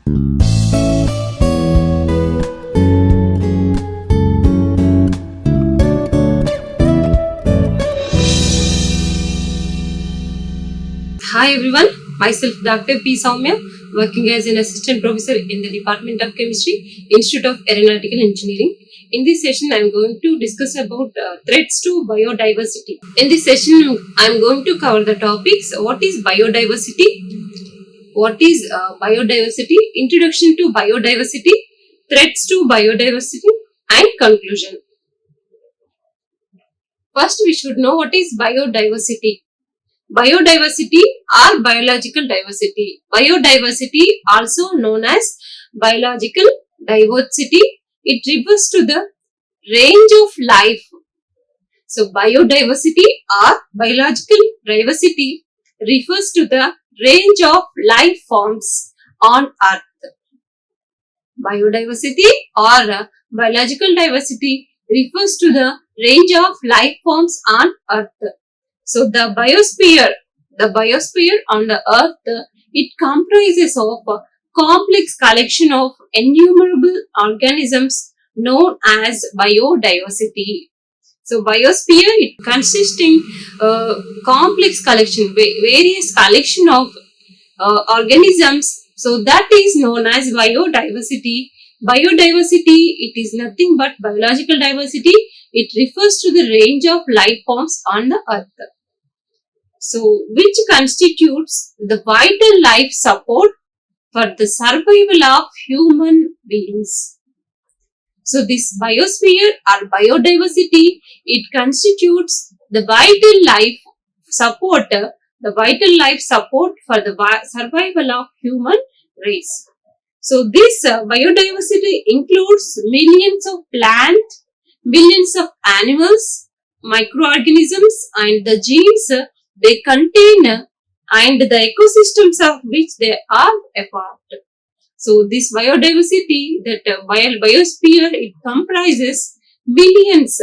Hi everyone, myself Dr. P. Soumya, working as an assistant professor in the Department of Chemistry, Institute of Aeronautical Engineering. In this session, I am going to discuss about threats to biodiversity. In this session, I am going to cover the topics: what is biodiversity, what is biodiversity, introduction to biodiversity, threats to biodiversity, and conclusion. First, we should know what is biodiversity. Biodiversity or biological diversity. Biodiversity, also known as biological diversity, it refers to the range of life. So, biodiversity or biological diversity refers to the range of life forms on Earth. Biodiversity or biological diversity refers to the range of life forms on Earth. So the biosphere on the Earth, it comprises of a complex collection of innumerable organisms known as biodiversity. So biosphere, it consisting complex collection, various collection of organisms. So that is known as biodiversity. Biodiversity, it is nothing but biological diversity. It refers to the range of life forms on the Earth. So, which constitutes the vital life support for the survival of human beings. So, this biosphere or biodiversity, it constitutes the vital life support, for the survival of human race. So, this biodiversity includes millions of plants, millions of animals, microorganisms, and the genes they contain and the ecosystems of which they are a part. So this biodiversity, that biosphere, it comprises millions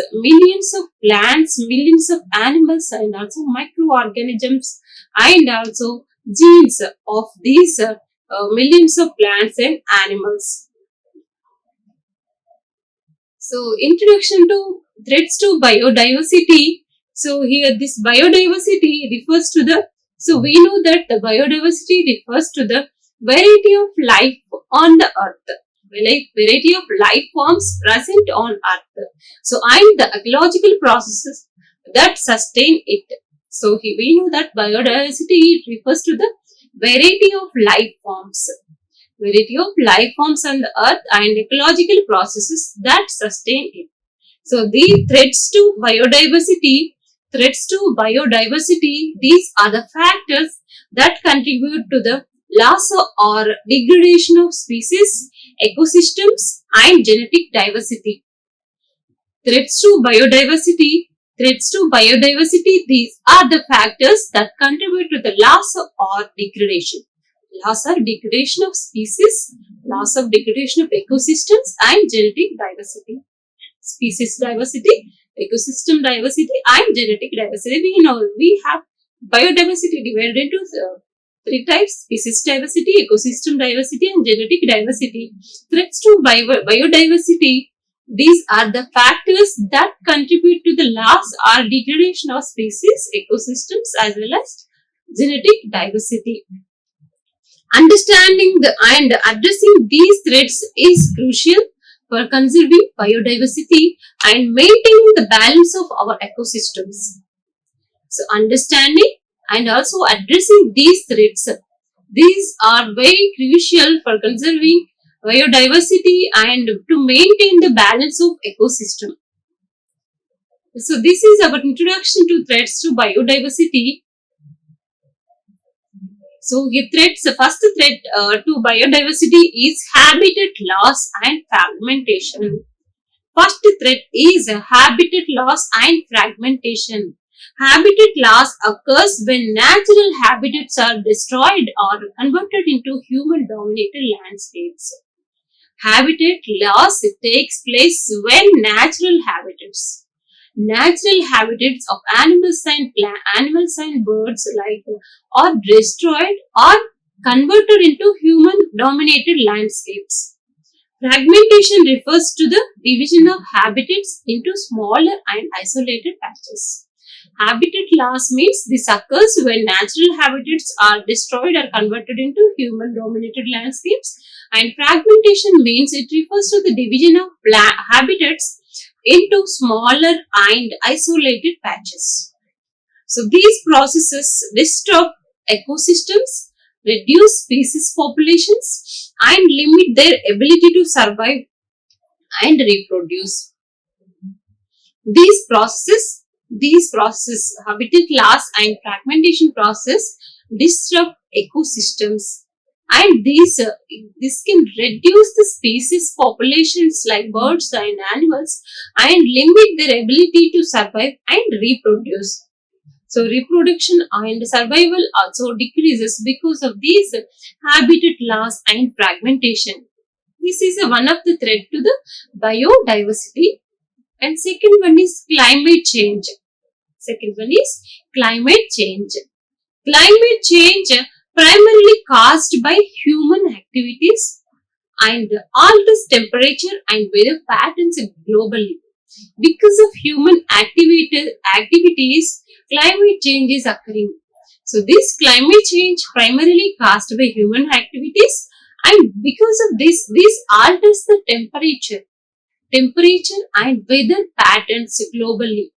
of plants, millions of animals, and also microorganisms, and also genes of these millions of plants and animals. So introduction to threats to biodiversity. So here this biodiversity refers to the, so we know that the biodiversity refers to the variety of life on the Earth, variety of life forms present on Earth. So and the ecological processes that sustain it. So here we know that biodiversity refers to the variety of life forms on the Earth and ecological processes that sustain it. So the threats to biodiversity, these are the factors that contribute to the loss or degradation of species, ecosystems, and genetic diversity. Threats to biodiversity, these are the factors that contribute to the loss or degradation. Loss or degradation of species, loss of degradation of ecosystems, and genetic diversity. Species diversity, ecosystem diversity, and genetic diversity. We know we have biodiversity divided into three types: species diversity, ecosystem diversity, and genetic diversity. Threats to biodiversity, these are the factors that contribute to the loss or degradation of species, ecosystems, as well as genetic diversity. Understanding and addressing these threats is crucial for conserving biodiversity and maintaining the balance of our ecosystems. So, understanding and also addressing these threats, these are very crucial for conserving biodiversity and to maintain the balance of ecosystem. So, this is our introduction to threats to biodiversity. So, the first threat to biodiversity is habitat loss and fragmentation. First threat is habitat loss and fragmentation. Habitat loss occurs when natural habitats are destroyed or converted into human-dominated landscapes. Habitat loss takes place when natural habitats of animals and birds are destroyed or converted into human-dominated landscapes. Fragmentation refers to the division of habitats into smaller and isolated patches. Habitat loss means this occurs when natural habitats are destroyed or converted into human-dominated landscapes, and fragmentation means it refers to the division of habitats into smaller and isolated patches. So these processes disturb ecosystems, reduce species populations, and limit their ability to survive and reproduce. These processes, habitat loss and fragmentation process, disrupt ecosystems, and this can reduce the species populations like birds and animals and limit their ability to survive and reproduce. So reproduction and survival also decreases because of these habitat loss and fragmentation. This is one of the threat to the biodiversity. And second one is climate change. Second one is climate change. Climate change primarily caused by human activities and alters temperature and weather patterns globally. Because of human activities, climate change is occurring. So this climate change primarily caused by human activities, and because of this alters the temperature and weather patterns globally.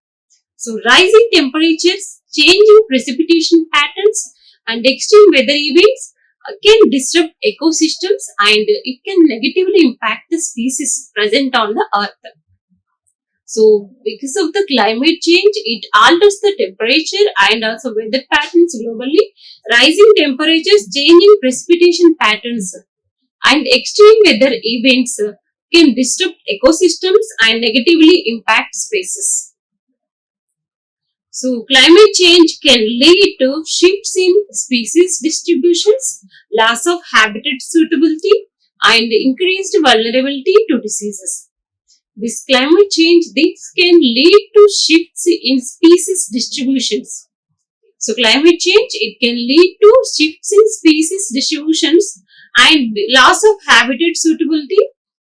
So rising temperatures, changing precipitation patterns, and extreme weather events can disrupt ecosystems, and it can negatively impact the species present on the earth. So because of the climate change, it alters the temperature and also weather patterns globally. Rising temperatures, changing precipitation patterns, and extreme weather events can disrupt ecosystems and negatively impact species. So climate change can lead to shifts in species distributions, loss of habitat suitability, and increased vulnerability to diseases. This climate change, this can lead to shifts in species distributions. So climate change, it can lead to shifts in species distributions and loss of habitat suitability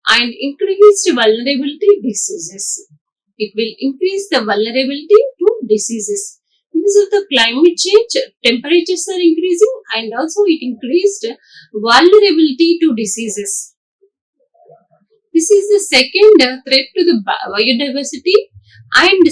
and increased vulnerability diseases. It will increase the vulnerability to diseases. Because of the climate change, temperatures are increasing and also it increased vulnerability to diseases. This is the second threat to the biodiversity. And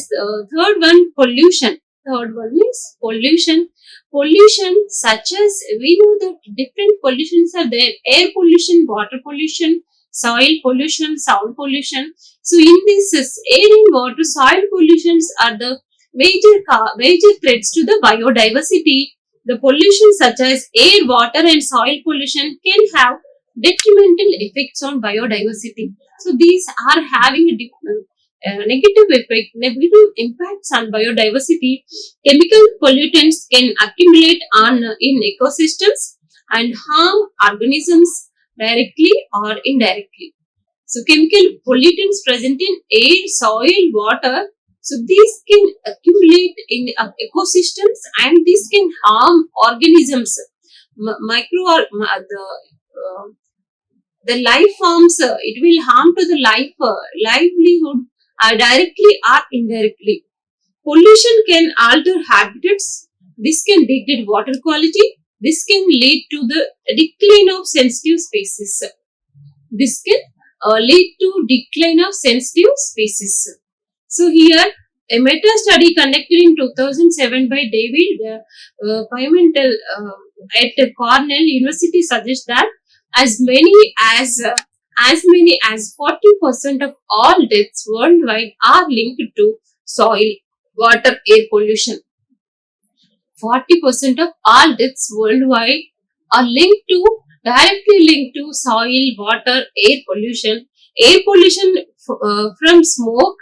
third one, pollution. Third one is pollution. Pollution such as, we know that different pollutions are there. Air pollution, water pollution, soil pollution, sound pollution. So in this air and water, soil pollutions are the major threats to the biodiversity. The pollution such as air, water and soil pollution can have detrimental effects on biodiversity. So these are having a negative impacts on biodiversity. Chemical pollutants can accumulate in ecosystems and harm organisms directly or indirectly. So chemical pollutants present in air, soil, water, so these can accumulate in ecosystems and this can harm organisms, the life forms. It will harm to the livelihood directly or indirectly. Pollution can alter habitats. This can degrade water quality. This can lead to the decline of sensitive species. This can lead to decline of sensitive species. So here, a meta-study conducted in 2007 by David Pimentel at Cornell University suggests that as many as 40% of all deaths worldwide are linked to soil, water, air pollution. 40% of all deaths worldwide are directly linked to soil, water, air pollution. Air pollution from smoke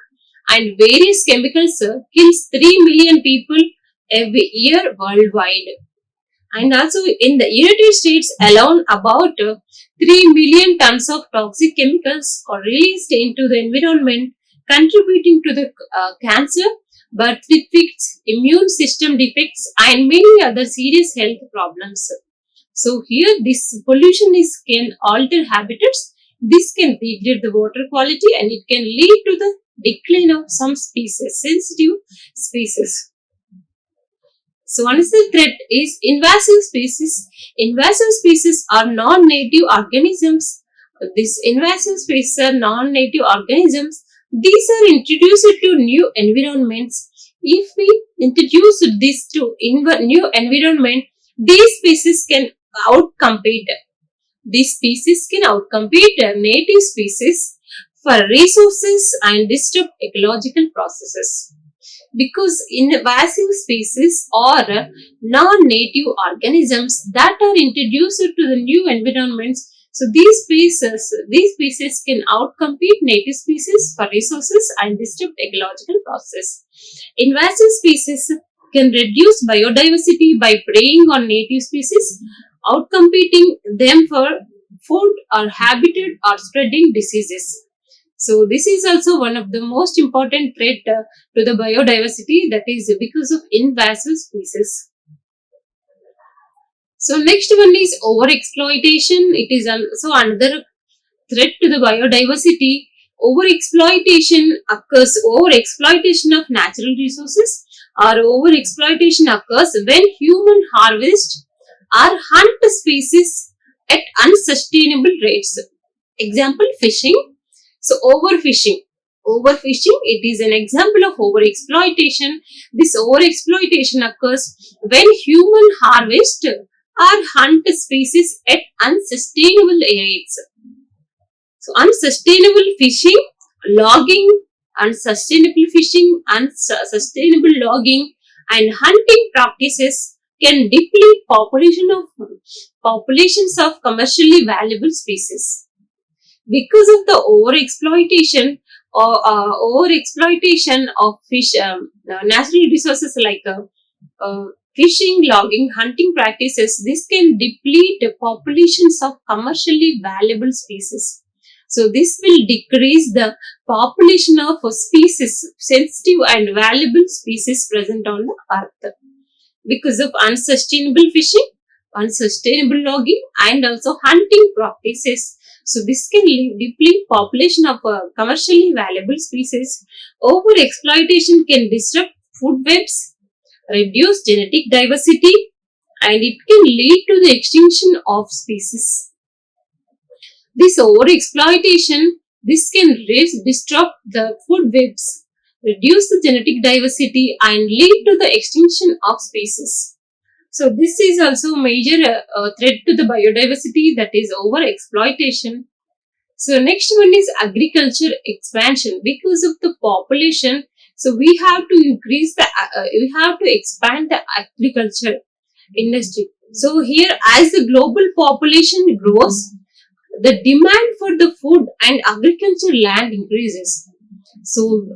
and various chemicals kills 3 million people every year worldwide. And also in the United States alone, about 3 million tons of toxic chemicals are released into the environment, contributing to the cancer, birth defects, immune system defects, and many other serious health problems. So here this pollution can alter habitats. This can degrade the water quality and it can lead to the decline of some species, sensitive species. So one is the threat is invasive species. Invasive species are non-native organisms. These invasive species are non-native organisms. These are introduced to new environments. If we introduce this to new environment, these species can outcompete. These species can outcompete native species for resources and disrupt ecological processes. Because invasive species or non-native organisms that are introduced to the new environments, so these species can outcompete native species for resources and disrupt ecological process. Invasive species can reduce biodiversity by preying on native species, outcompeting them for food or habitat or spreading diseases. So this is also one of the most important threat to the biodiversity, that is because of invasive species. So next one is overexploitation. It is also another threat to the biodiversity. Overexploitation of natural resources or overexploitation occurs when human harvest or hunt species at unsustainable rates. Example, fishing. So overfishing, it is an example of overexploitation. This overexploitation occurs when human harvest or hunt species at unsustainable rates. So unsustainable fishing, unsustainable logging and hunting practices can deplete populations of commercially valuable species. Because of the overexploitation of fish, natural resources like fishing, logging, hunting practices, this can deplete the populations of commercially valuable species. So this will decrease the population of species, sensitive and valuable species present on the earth. Because of unsustainable fishing, unsustainable logging and also hunting practices. So this can deplete population of commercially valuable species. Overexploitation can disrupt food webs, reduce genetic diversity, and it can lead to the extinction of species. This overexploitation, this can disrupt the food webs, reduce the genetic diversity, and lead to the extinction of species. So this is also a major threat to the biodiversity, that is overexploitation. So next one is agriculture expansion. Because of the population, so we have to expand the agriculture industry. So here, as the global population grows, the demand for the food and agriculture land increases. So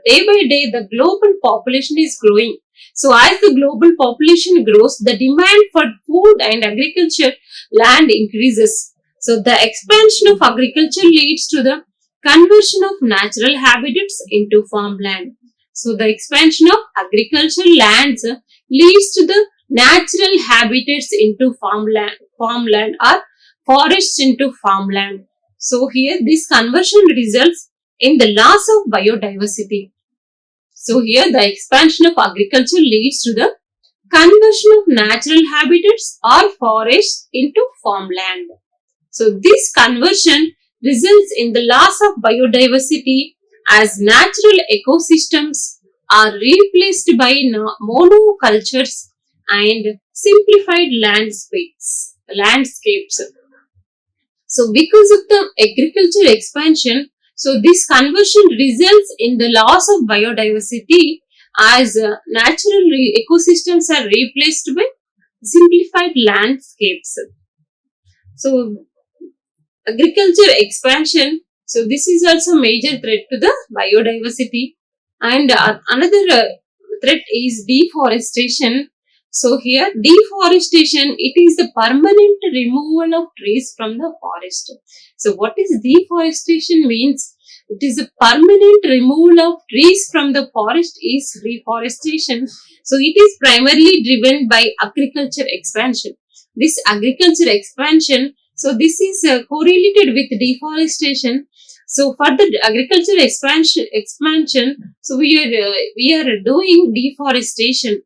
day by day, the global population is growing. So as the global population grows, the demand for food and agriculture land increases. So the expansion of agriculture leads to the conversion of natural habitats into farmland. So the expansion of agricultural lands leads to the natural habitats into farmland or forests into farmland. So here this conversion results in the loss of biodiversity. So here the expansion of agriculture leads to the conversion of natural habitats or forests into farmland. So this conversion results in the loss of biodiversity as natural ecosystems are replaced by monocultures and simplified landscapes. So because of the agriculture expansion, so this conversion results in the loss of biodiversity as natural ecosystems are replaced by simplified landscapes. So agriculture expansion, so this is also major threat to the biodiversity. And another threat is deforestation. So here deforestation, it is the permanent removal of trees from the forest. So what is deforestation means? It is a permanent removal of trees from the forest is reforestation. So it is primarily driven by agriculture expansion. this agriculture expansion, so this is correlated with deforestation. So for the agriculture expansion, so we are doing deforestation.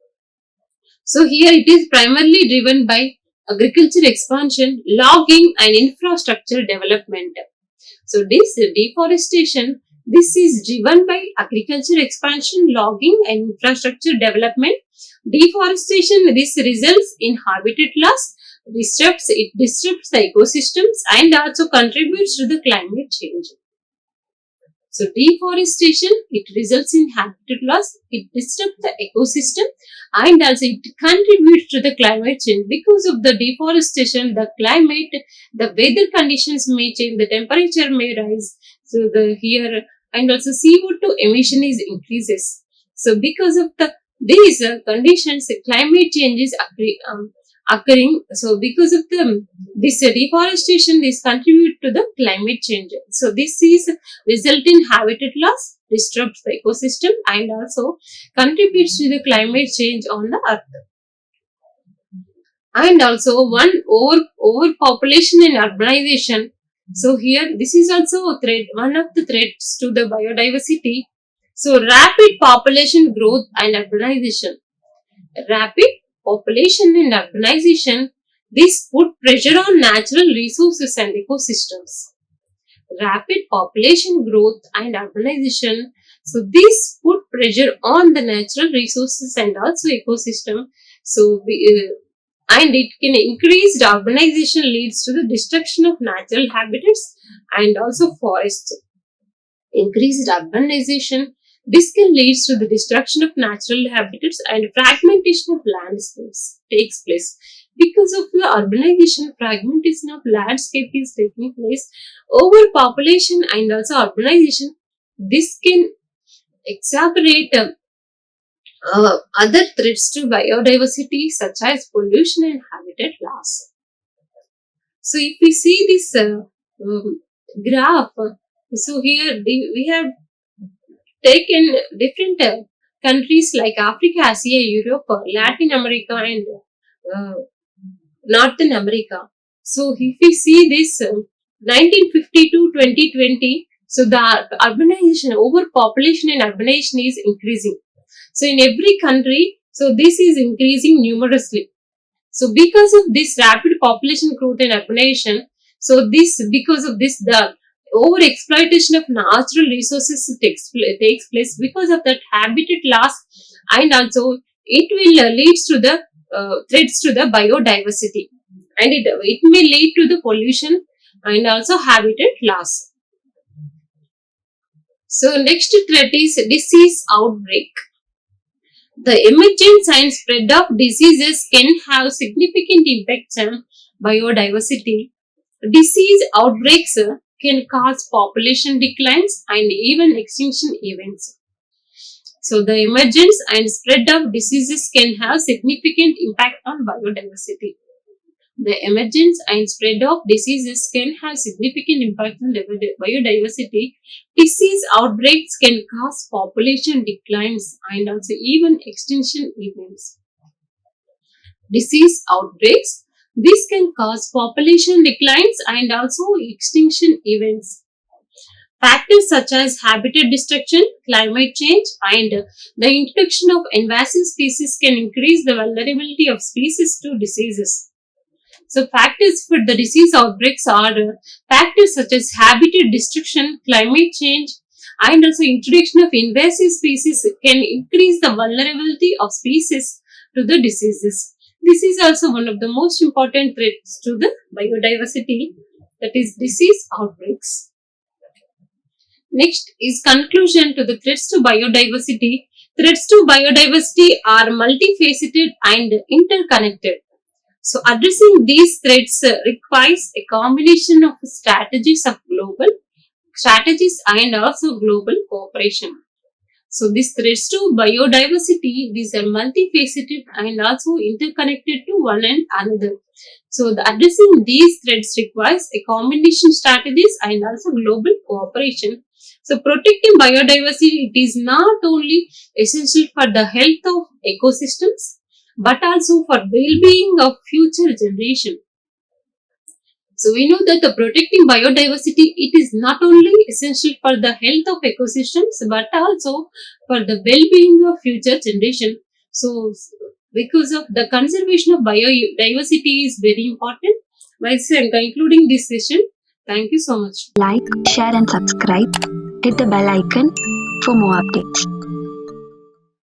So here it is primarily driven by agriculture expansion, logging and infrastructure development. So this deforestation, this is driven by agriculture expansion, logging and infrastructure development. Deforestation, this results in habitat loss, it disrupts the ecosystems and also contributes to the climate change. So deforestation, it results in habitat loss, it disrupts the ecosystem and also it contributes to the climate change. Because of the deforestation, the climate, the weather conditions may change, the temperature may rise. So the here and also CO2 emission is increases. So because of these conditions, climate change is occurring. So because of this deforestation, this contribute to the climate change. So this is result in habitat loss, disrupts the ecosystem and also contributes to the climate change on the earth. And also overpopulation and urbanization. So here this is also a threat, one of the threats to the biodiversity. So rapid population growth and urbanization. Rapid population and urbanization, this put pressure on natural resources and ecosystems. Rapid population growth and urbanization, so this put pressure on the natural resources and also ecosystem. So and it can increase urbanization leads to the destruction of natural habitats and also forests. Increased urbanization, this can lead to the destruction of natural habitats and fragmentation of landscapes takes place. Because of the urbanization, fragmentation of landscape is taking place. Overpopulation and also urbanization, this can exacerbate other threats to biodiversity such as pollution and habitat loss. So if we see this graph, so here we have taken different countries like Africa, Asia, Europe, Latin America and Northern America. So if we see this 1950 to 2020, so the urbanization, overpopulation and urbanization is increasing. So in every country, so this is increasing numerously. So because of this rapid population growth and urbanization, so because of this the over exploitation of natural resources takes place. Because of that habitat loss and also it will leads to the threats to the biodiversity and it may lead to the pollution and also habitat loss. So next threat is disease outbreak. The emergence and spread of diseases can have significant impacts on biodiversity. Disease outbreaks can cause population declines and even extinction events. So the emergence and spread of diseases can have significant impact on biodiversity. The emergence and spread of diseases can have significant impact on biodiversity. Disease outbreaks can cause population declines and also even extinction events. Disease outbreaks, this can cause population declines and also extinction events. Factors such as habitat destruction, climate change, and the introduction of invasive species can increase the vulnerability of species to diseases. So factors for the disease outbreaks are factors such as habitat destruction, climate change, and also introduction of invasive species can increase the vulnerability of species to the diseases. This is also one of the most important threats to the biodiversity, that is disease outbreaks. Next is conclusion to the threats to biodiversity. Threats to biodiversity are multifaceted and interconnected. So addressing these threats requires a combination of strategies and also global cooperation. So these threats to biodiversity, these are multifaceted and also interconnected to one another. So addressing these threats requires a combination strategies and also global cooperation. So protecting biodiversity, it is not only essential for the health of ecosystems but also for well-being of future generation. So we know that the protecting biodiversity, it is not only essential for the health of ecosystems but also for the well-being of future generation. So because of the conservation of biodiversity is very important. By concluding this session, thank you so much. Like, share, and subscribe. Hit the bell icon for more updates.